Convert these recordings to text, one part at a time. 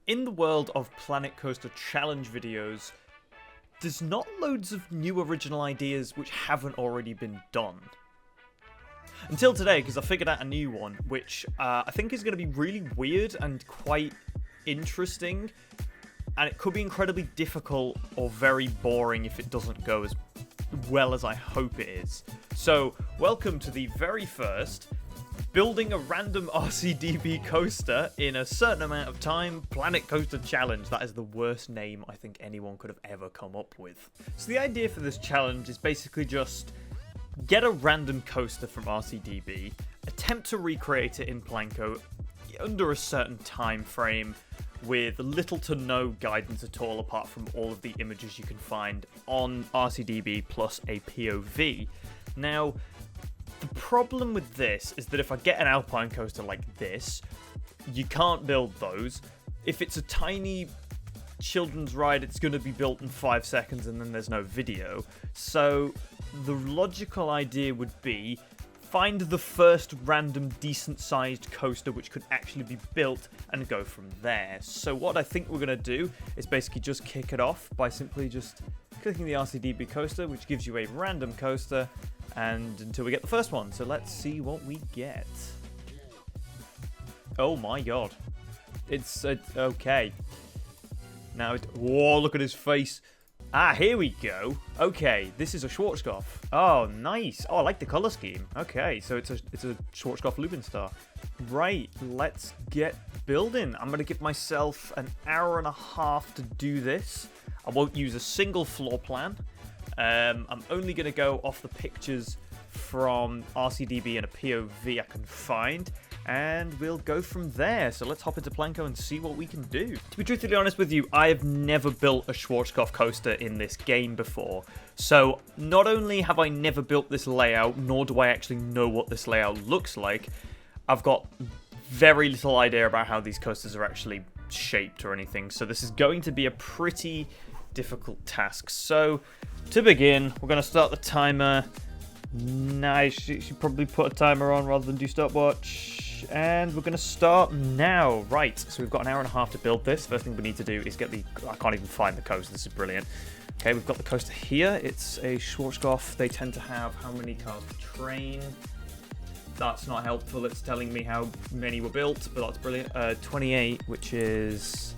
In the world of Planet Coaster Challenge videos, there's not loads of new original ideas which haven't already been done. Until today, because I figured out a new one, which I think is going to be really weird and quite interesting, and it could be incredibly difficult or very boring if it doesn't go as well as I hope it is. So, welcome to the very first building a random RCDB coaster in a certain amount of time Planet Coaster Challenge. That is the worst name I think anyone could have ever come up with. So the idea for this challenge is basically just get a random coaster from RCDB, attempt to recreate it in Planko under a certain time frame with little to no guidance at all apart from all of the images you can find on RCDB plus a POV. Now, the problem with this is that if I get an alpine coaster like this, you can't build those. If it's a tiny children's ride, it's going to be built in 5 seconds and then there's no video. So the logical idea would be find the first random decent-sized coaster which could actually be built and go from there. So what I think we're going to do is basically just kick it off by simply just clicking the RCDB coaster, which gives you a random coaster, and until we get the first one. So let's see what we get. Oh my god. It's okay. Now, whoa, look at his face. Ah, here we go. Okay, this is a Schwarzkopf. Oh, nice. Oh, I like the color scheme. Okay, so it's a Schwarzkopf Lubin Star. Right, let's get building. I'm going to give myself an hour and a half to do this. I won't use a single floor plan. I'm only going to go off the pictures from RCDB and a POV I can find, and we'll go from there. So let's hop into Planko and see what we can do. To be truthfully honest with you, I have never built a Schwarzkopf coaster in this game before. So not only have I never built this layout, nor do I actually know what this layout looks like, I've got very little idea about how these coasters are actually shaped or anything. So this is going to be a pretty difficult task. So to begin, we're going to start the timer. Nice, you should probably put a timer on rather than do stopwatch. And we're going to start now. Right, so we've got an hour and a half to build this. First thing we need to do is get the... I can't even find the coaster, this is brilliant. Okay, we've got the coaster here. It's a Schwarzkopf. They tend to have how many cars per train? That's not helpful. It's telling me how many were built, but that's brilliant. 28, which is...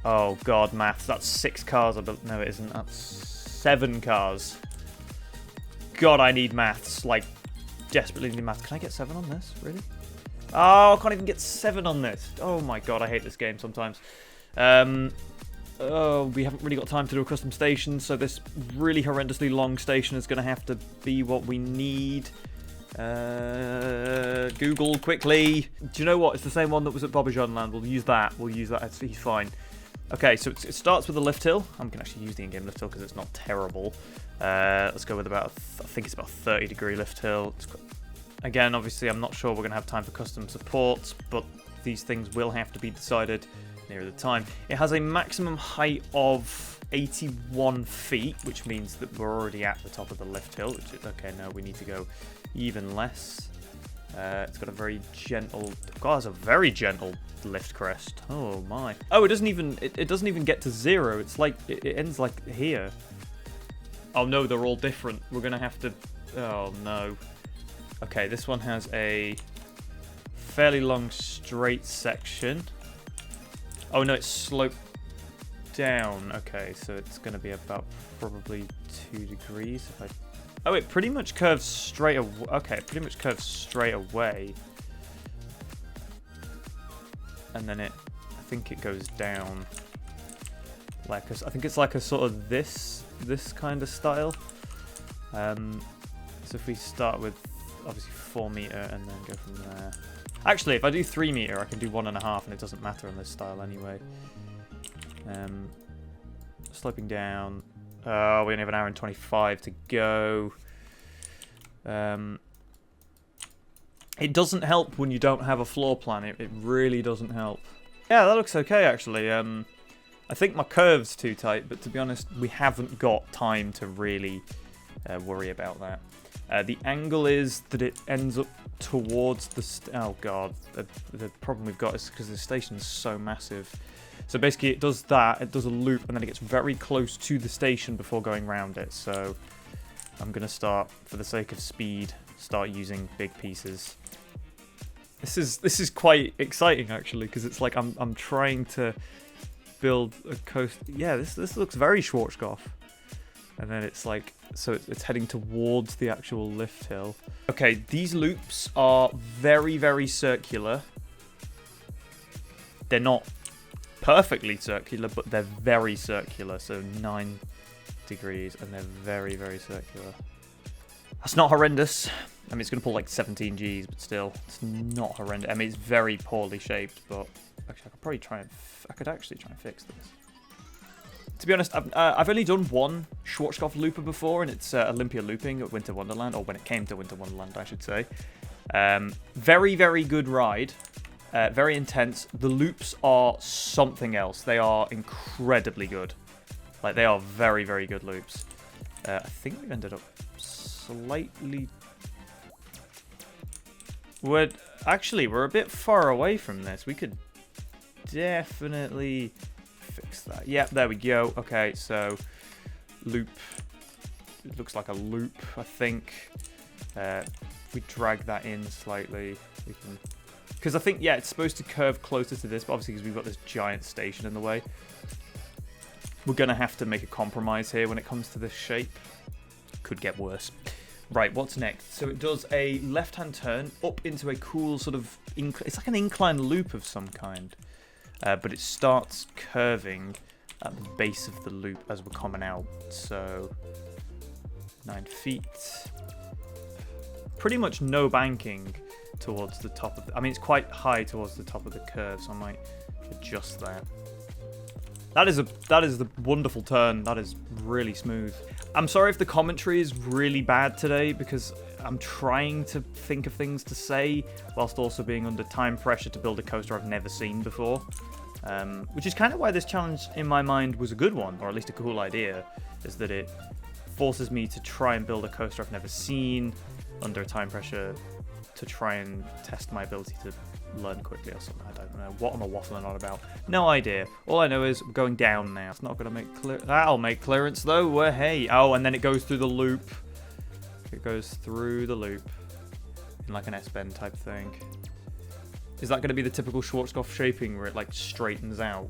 Oh god, maths. That's 6 cars I built. No, it isn't. That's 7 cars. God, I need maths. Like, desperately need maths. Can I get 7 on this? Really? Oh, I can't even get 7 on this. Oh my god, I hate this game sometimes. Oh, we haven't really got time to do a custom station, so this really horrendously long station is going to have to be what we need. Google quickly. Do you know what? It's the same one that was at Bobbejaanland Land. We'll use that. He's fine. Okay, so it starts with a lift hill. I'm going to actually use the in-game lift hill because it's not terrible. Let's go with about, I think it's about 30-degree lift hill. Again, obviously, I'm not sure we're going to have time for custom supports, but these things will have to be decided near the time. It has a maximum height of 81 feet, which means that we're already at the top of the lift hill. Which is, okay, no, we need to go even less. It's got a very gentle... God, it's a very gentle lift crest. Oh my! Oh, it doesn't even get to 0. It's like it ends like here. Oh no, they're all different. We're gonna have to... Oh no. Okay, this one has a fairly long straight section. Oh no, it's sloped down. Okay, so it's gonna be about probably 2 degrees if I... Oh, it pretty much curves straight away. Okay, it pretty much curves straight away. And then I think it goes down. I think it's like a sort of this kind of style. So if we start with obviously 4 meter and then go from there. Actually, if I do 3 meter, I can do 1.5 and it doesn't matter on this style anyway. Sloping down. Oh, we only have an hour and 25 to go. It doesn't help when you don't have a floor plan. It really doesn't help. Yeah, that looks okay, actually. I think my curve's too tight, but to be honest, we haven't got time to really worry about that. The angle is that it ends up towards the... oh, God. The problem we've got is because the station's so massive. So basically it does that, it does a loop, and then it gets very close to the station before going round it. So I'm going to start, for the sake of speed, start using big pieces. This is quite exciting, actually, because it's like I'm trying to build a coast. Yeah, this looks very Schwarzkopf. And then it's like, so it's heading towards the actual lift hill. Okay, these loops are very, very circular. They're not perfectly circular, but they're very circular. So 9 degrees, and they're very, very circular. That's not horrendous. I mean, it's going to pull like 17 Gs, but still, it's not horrendous. I mean, it's very poorly shaped, but actually, I could probably try and... I could actually try and fix this. To be honest, I've only done one Schwarzkopf looper before, and it's Olympia looping at Winter Wonderland, or when it came to Winter Wonderland, I should say. Very, very good ride. Very intense. The loops are something else. They are incredibly good. Like, they are very, very good loops. I think we've ended up slightly... we're a bit far away from this. We could definitely fix that. Yep, there we go. Okay, so loop. It looks like a loop, I think. If we drag that in slightly, we can... because I think, yeah, it's supposed to curve closer to this, but obviously because we've got this giant station in the way, we're going to have to make a compromise here when it comes to this shape. Could get worse. Right, what's next? So it does a left-hand turn up into a cool sort of... it's like an incline loop of some kind. But it starts curving at the base of the loop as we're coming out. So 9 feet. Pretty much no banking towards the top of the... I mean, it's quite high towards the top of the curve, so I might adjust that. That is the wonderful turn. That is really smooth. I'm sorry if the commentary is really bad today, because I'm trying to think of things to say whilst also being under time pressure to build a coaster I've never seen before. Which is kind of why this challenge, in my mind, was a good one, or at least a cool idea, is that it forces me to try and build a coaster I've never seen under time pressure to try and test my ability to learn quickly or something. I don't know. What am I waffling on about? No idea. All I know is we're going down now. It's not going to make clear. That'll make clearance though. Hey. Oh, and then it goes through the loop. It goes through the loop in like an S-bend type thing. Is that going to be the typical Schwarzkopf shaping where it like straightens out?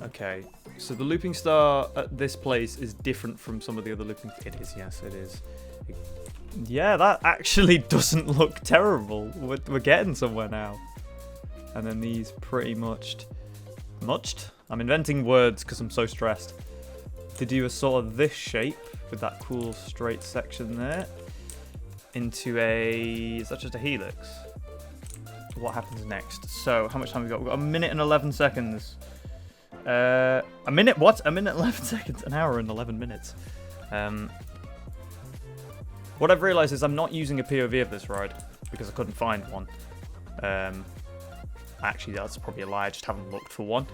Okay. So the looping star at this place is different from some of the other looping... It is, yes, it is. Yeah, that actually doesn't look terrible. We're getting somewhere now. And then these pretty much... I'm inventing words because I'm so stressed. To do a sort of this shape with that cool straight section there. Into a... Is that just a helix? What happens next? So, how much time have we got? We've got 1 minute and 11 seconds. A minute? What? 1 minute and 11 seconds? An hour and 11 minutes. What I've realised is I'm not using a POV of this ride because I couldn't find one. Actually, that's probably a lie. I just haven't looked for one.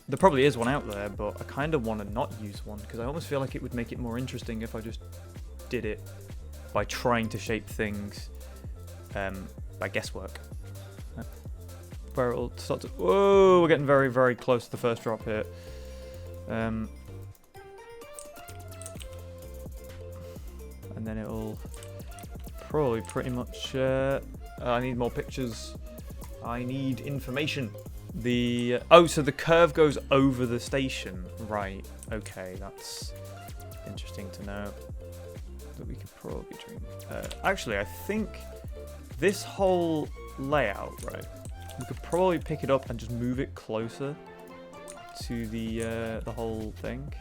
There probably is one out there, but I kind of want to not use one because I almost feel like it would make it more interesting if I just did it by trying to shape things by guesswork. Where it'll start to... Whoa, we're getting very, very close to the first drop here. And then it'll probably pretty much... I need more pictures. I need information. The... oh, so the curve goes over the station. Right. Okay, that's interesting to know. That we could probably drink. Actually, I think this whole layout, right? We could probably pick it up and just move it closer to the whole thing.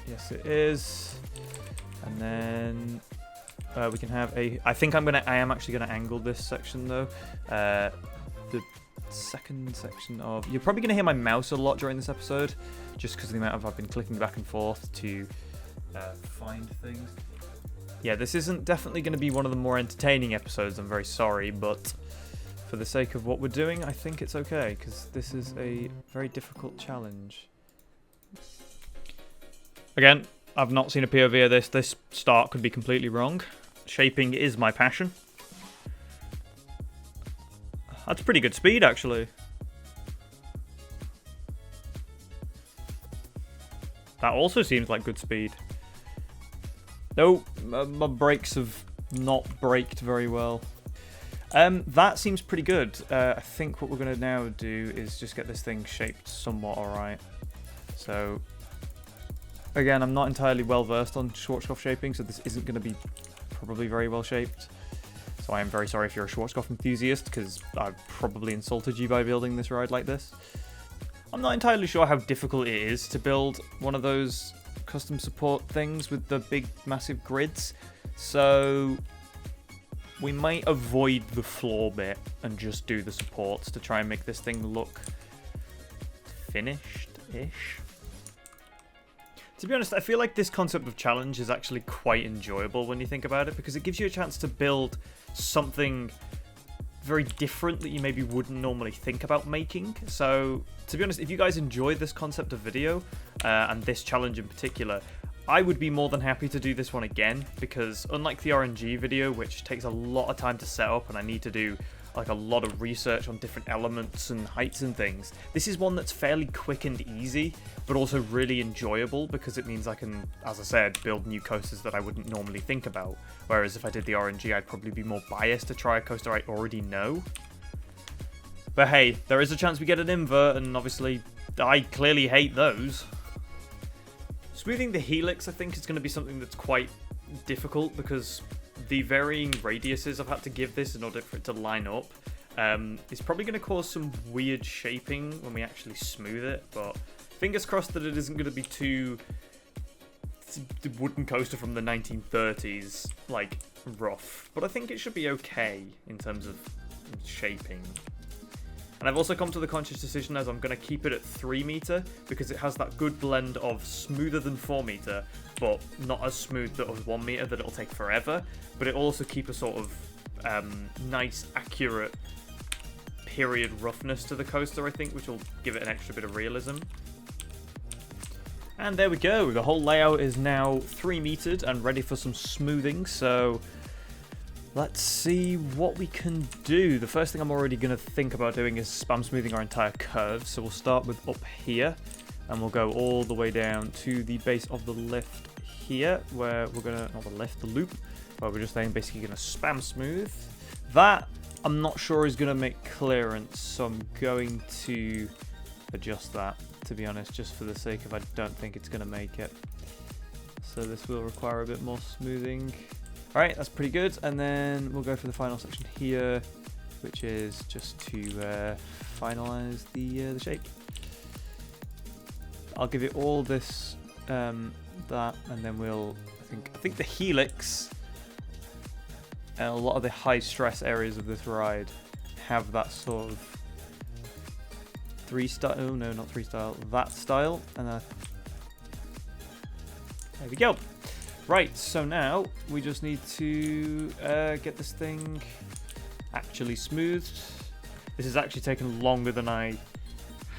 Yes, it is. And then we can have a... I am actually gonna angle this section though. The second section of... You're probably gonna hear my mouse a lot during this episode, just because of the amount of I've been clicking back and forth to find things. Yeah, this isn't definitely going to be one of the more entertaining episodes, I'm very sorry, but for the sake of what we're doing, I think it's okay, because this is a very difficult challenge. Again, I've not seen a POV of this. This start could be completely wrong. Shaping is my passion. That's pretty good speed, actually. That also seems like good speed. No, my brakes have not braked very well. That seems pretty good. I think what we're going to now do is just get this thing shaped somewhat alright. So, again, I'm not entirely well versed on Schwarzkopf shaping, so this isn't going to be probably very well shaped. So I am very sorry if you're a Schwarzkopf enthusiast, because I've probably insulted you by building this ride like this. I'm not entirely sure how difficult it is to build one of those custom support things with the big, massive grids. So we might avoid the floor bit and just do the supports to try and make this thing look finished-ish. To be honest, I feel like this concept of challenge is actually quite enjoyable when you think about it, because it gives you a chance to build something very different that you maybe wouldn't normally think about making. So, to be honest, if you guys enjoy this concept of video, and this challenge in particular, I would be more than happy to do this one again, because unlike the RNG video, which takes a lot of time to set up and I need to do like a lot of research on different elements and heights and things, this is one that's fairly quick and easy, but also really enjoyable, because it means I can, as I said, build new coasters that I wouldn't normally think about. Whereas if I did the RNG, I'd probably be more biased to try a coaster I already know. But hey, there is a chance we get an invert, and obviously I clearly hate those. Smoothing the helix, I think, is going to be something that's quite difficult, because the varying radiuses I've had to give this in order for it to line up is probably going to cause some weird shaping when we actually smooth it, but fingers crossed that it isn't going to be too wooden coaster from the 1930s, like, rough. But I think it should be okay in terms of shaping. And I've also come to the conscious decision as I'm going to keep it at 3 meter, because it has that good blend of smoother than 4 meter, but not as smooth that of 1 meter that it'll take forever. But it'll also keep a sort of nice, accurate period roughness to the coaster, I think, which will give it an extra bit of realism. And there we go. The whole layout is now 3 metered and ready for some smoothing. So let's see what we can do. The first thing I'm already going to think about doing is spam smoothing our entire curve. So we'll start with up here, and we'll go all the way down to the base of the lift here, where we're going to, not the lift, the loop, where we're just then basically going to spam smooth. That, I'm not sure is going to make clearance, so I'm going to adjust that, to be honest, just for the sake of I don't think it's going to make it. So this will require a bit more smoothing. Alright, that's pretty good, and then we'll go for the final section here, which is just to finalize the shape. I'll give it all this, that, and then we'll, I think the helix and a lot of the high stress areas of this ride have that sort of 3 style, oh no, not 3 style, that style, and there we go. Right, so now we just need to get this thing actually smoothed. This has actually taken longer than I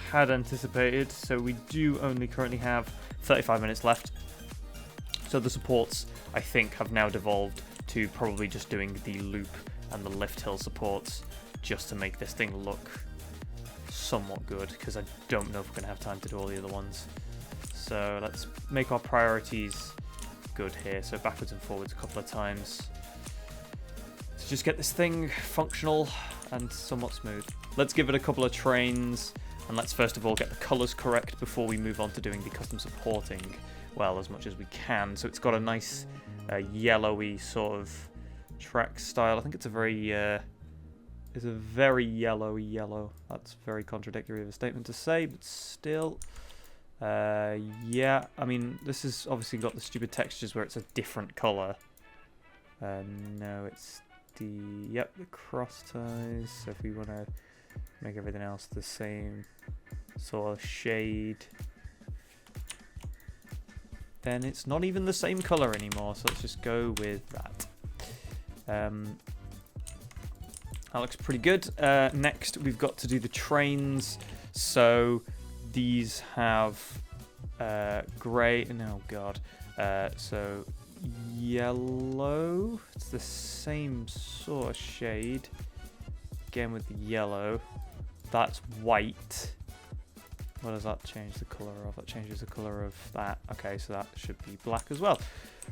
had anticipated, so we do only currently have 35 minutes left. So the supports, I think, have now devolved to probably just doing the loop and the lift hill supports just to make this thing look somewhat good, because I don't know if we're going to have time to do all the other ones. So let's make our priorities good here, so backwards and forwards a couple of times to just get this thing functional and somewhat smooth. Let's give it a couple of trains, and let's first of all get the colours correct before we move on to doing the custom supporting, well, as much as we can. So it's got a nice yellowy sort of track style. I think it's a very yellowy yellow. That's very contradictory of a statement to say, but still. Yeah, I mean, this has obviously got the stupid textures where it's a different colour. No, it's the cross ties. So if we want to make everything else the same sort of shade, then it's not even the same colour anymore. So let's just go with that. That looks pretty good. Next, we've got to do the trains. So these have grey, no god, so yellow, it's the same sort of shade. again with the yellow. That's white. What does that change the colour of? That changes the colour of that. Okay, so that should be black as well.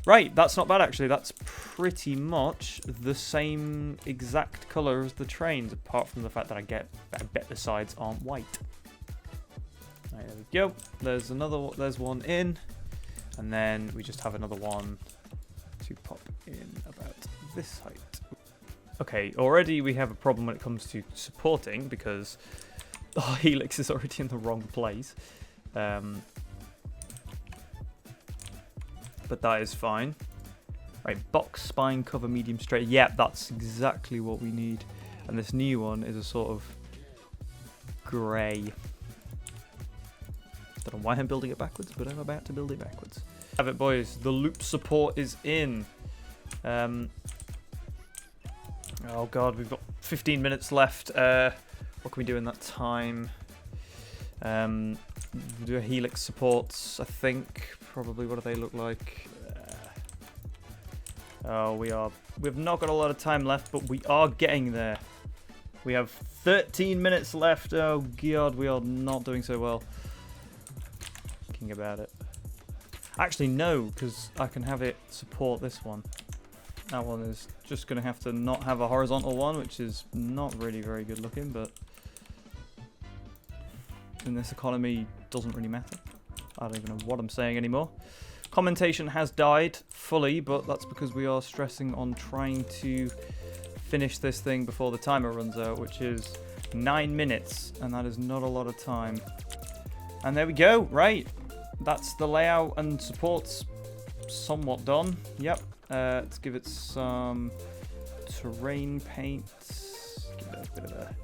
Right, that's not bad actually. That's pretty much the same exact colour as the trains, apart from the fact that I bet the sides aren't white. Right, there we go. There's another. There's one in, and then we just have another one to pop in about this height. Okay, already we have a problem when it comes to supporting because our helix is already in the wrong place. But that is fine. Right, box, spine, cover, medium, straight. Yep, that's exactly what we need. And this new one is a sort of grey. Don't know why I'm building it backwards, but I'm about to build it backwards. Have it, boys. The loop support is in. Oh god, we've got 15 minutes left. What can we do in that time? Do a helix supports, I think. Probably. What do they look like? Oh, we've not got a lot of time left, but we are getting there. We have 13 minutes left. Oh god, we are not doing so well. Thinking about it. Actually, no, because I can have it support this one. That one is just going to have to not have a horizontal one, which is not really very good looking, but in this economy, doesn't really matter. I don't even know what I'm saying anymore. Commentation has died fully, but that's because we are stressing on trying to finish this thing before the timer runs out, which is 9 minutes, and that is not a lot of time. And there we go, right. That's the layout and supports somewhat done. Yep. Let's give it some terrain paint. Give it a bit of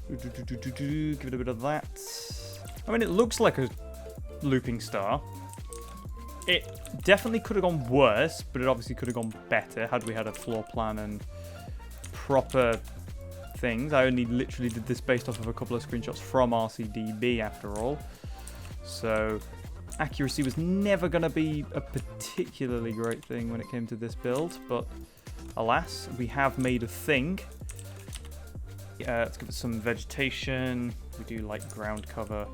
give it a bit of that. I mean, it looks like a looping star. It definitely could have gone worse, but it obviously could have gone better had we had a floor plan and proper things. I only literally did this based off of a couple of screenshots from RCDB after all. So accuracy was never going to be a particularly great thing when it came to this build, but alas, we have made a thing. Let's give it some vegetation. We do like ground cover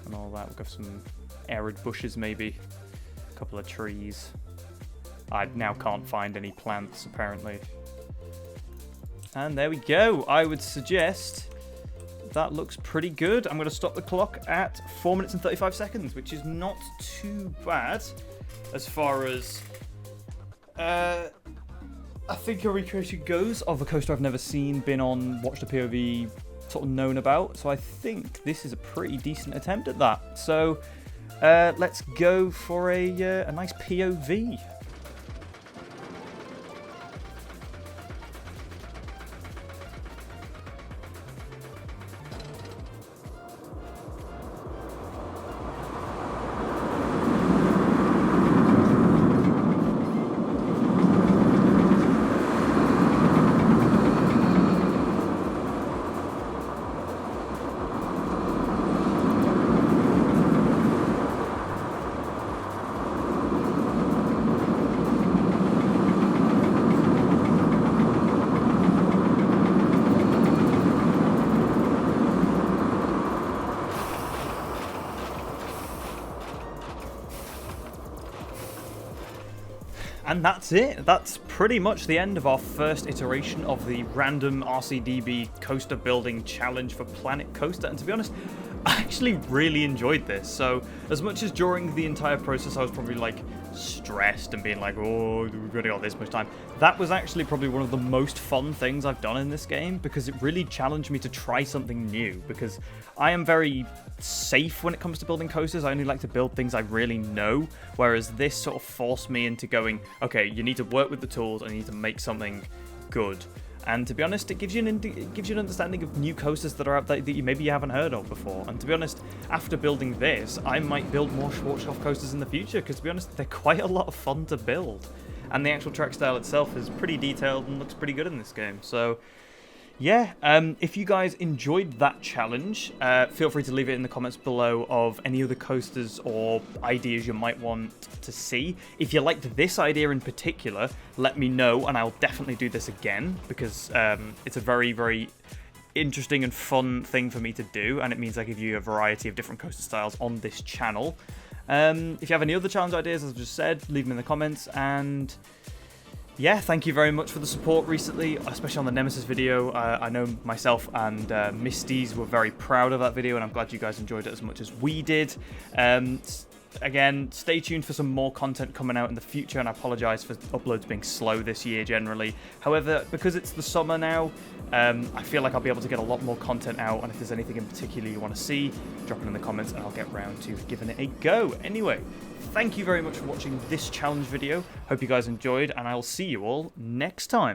and all that. We'll give some arid bushes maybe. A couple of trees. I now can't find any plants apparently. And there we go. I would suggest that looks pretty good. I'm going to stop the clock at 4 minutes and 35 seconds, which is not too bad as far as I think a recreation goes of a coaster I've never seen, been on, watched a POV, sort of known about. So I think this is a pretty decent attempt at that. So let's go for a nice POV. And that's it. That's pretty much the end of our first iteration of the random RCDB coaster building challenge for Planet Coaster. And to be honest, I actually really enjoyed this. So as much as during the entire process I was probably like stressed and being like, oh, we've only got this much time, that was actually probably one of the most fun things I've done in this game, because it really challenged me to try something new, because I am very safe when it comes to building coasters. I only like to build things I really know, whereas this sort of forced me into going, okay, you need to work with the tools and you need to make something good. And to be honest, it gives you an understanding of new coasters that are out there that you maybe haven't heard of before. And to be honest, after building this, I might build more Schwarzkopf coasters in the future, because to be honest, they're quite a lot of fun to build. And the actual track style itself is pretty detailed and looks pretty good in this game. So yeah, if you guys enjoyed that challenge, feel free to leave it in the comments below of any other coasters or ideas you might want to see. If you liked this idea in particular, let me know, and I'll definitely do this again, because it's a very, very interesting and fun thing for me to do, and it means I give you a variety of different coaster styles on this channel. If you have any other challenge ideas, as I just said, leave them in the comments, and yeah, thank you very much for the support recently, especially on the Nemesis video. I know myself and Misty's were very proud of that video, and I'm glad you guys enjoyed it as much as we did. Again, stay tuned for some more content coming out in the future, and I apologise for uploads being slow this year generally. However, because it's the summer now, I feel like I'll be able to get a lot more content out, and if there's anything in particular you want to see, drop it in the comments and I'll get round to giving it a go. Anyway, thank you very much for watching this challenge video. Hope you guys enjoyed, and I'll see you all next time.